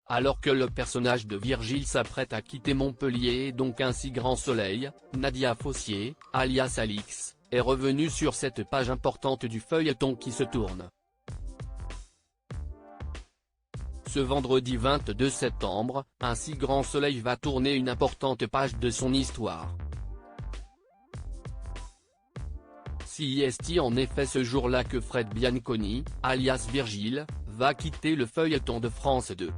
Alors que le personnage de Virgile s'apprête à quitter Montpellier et donc un si grand soleil, Nadia Fossier, alias Alix, est revenue sur cette page importante du feuilleton qui se tourne. Ce vendredi 22 septembre, un si grand soleil va tourner une importante page de son histoire. C'est en effet ce jour-là que Fred Bianconi, alias Virgile, va quitter le feuilleton de France 2.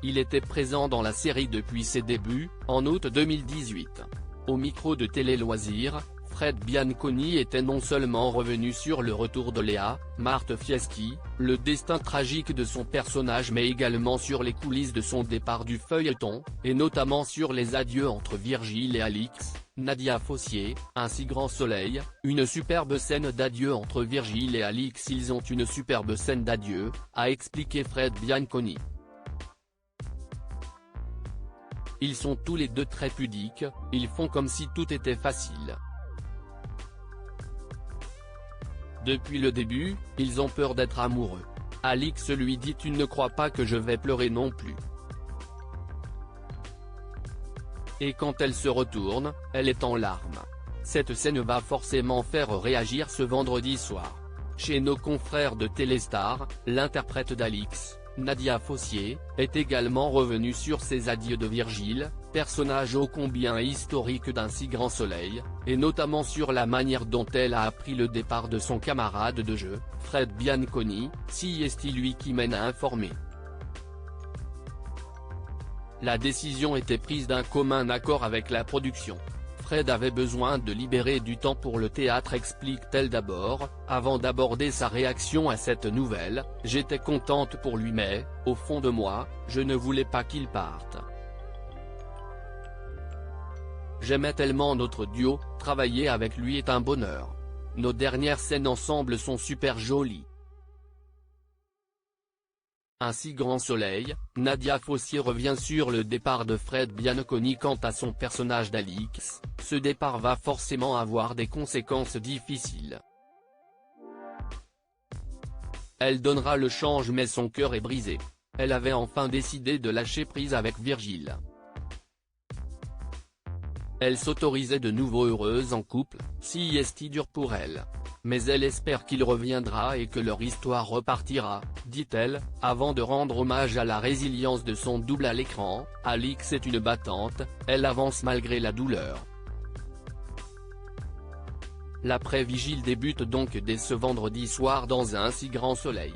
Il était présent dans la série depuis ses débuts, en août 2018. Au micro de Télé Loisirs, Fred Bianconi était non seulement revenu sur le retour de Léa, Marthe Fieschi, le destin tragique de son personnage mais également sur les coulisses de son départ du feuilleton, et notamment sur les adieux entre Virgile et Alix, Nadia Fossier, un si grand soleil, une superbe scène d'adieu entre Virgile et Alix. Ils ont une superbe scène d'adieu, a expliqué Fred Bianconi. Ils sont tous les deux très pudiques, ils font comme si tout était facile. Depuis le début, ils ont peur d'être amoureux. Alix lui dit « Tu ne crois pas que je vais pleurer non plus ». Et quand elle se retourne, elle est en larmes. Cette scène va forcément faire réagir ce vendredi soir. Chez nos confrères de Téléstar, l'interprète d'Alix, Nadia Fossier, est également revenue sur ses adieux de Virgile, personnage ô combien historique d'un si grand soleil, et notamment sur la manière dont elle a appris le départ de son camarade de jeu, Fred Bianconi, c'est lui qui mène à informer. La décision était prise d'un commun accord avec la production. Fred avait besoin de libérer du temps pour le théâtre, explique-t-elle d'abord, avant d'aborder sa réaction à cette nouvelle. J'étais contente pour lui mais, au fond de moi, je ne voulais pas qu'il parte. J'aimais tellement notre duo, travailler avec lui est un bonheur. Nos dernières scènes ensemble sont super jolies. Un si grand soleil, Nadia Fossier revient sur le départ de Fred Bianconi. Quant à son personnage d'Alix, ce départ va forcément avoir des conséquences difficiles. Elle donnera le change mais son cœur est brisé. Elle avait enfin décidé de lâcher prise avec Virgile. Elle s'autorisait de nouveau heureuse en couple, c'est dur pour elle. Mais elle espère qu'il reviendra et que leur histoire repartira, dit-elle, avant de rendre hommage à la résilience de son double à l'écran. Alix est une battante, elle avance malgré la douleur. L'après-vigile débute donc dès ce vendredi soir dans un si grand soleil.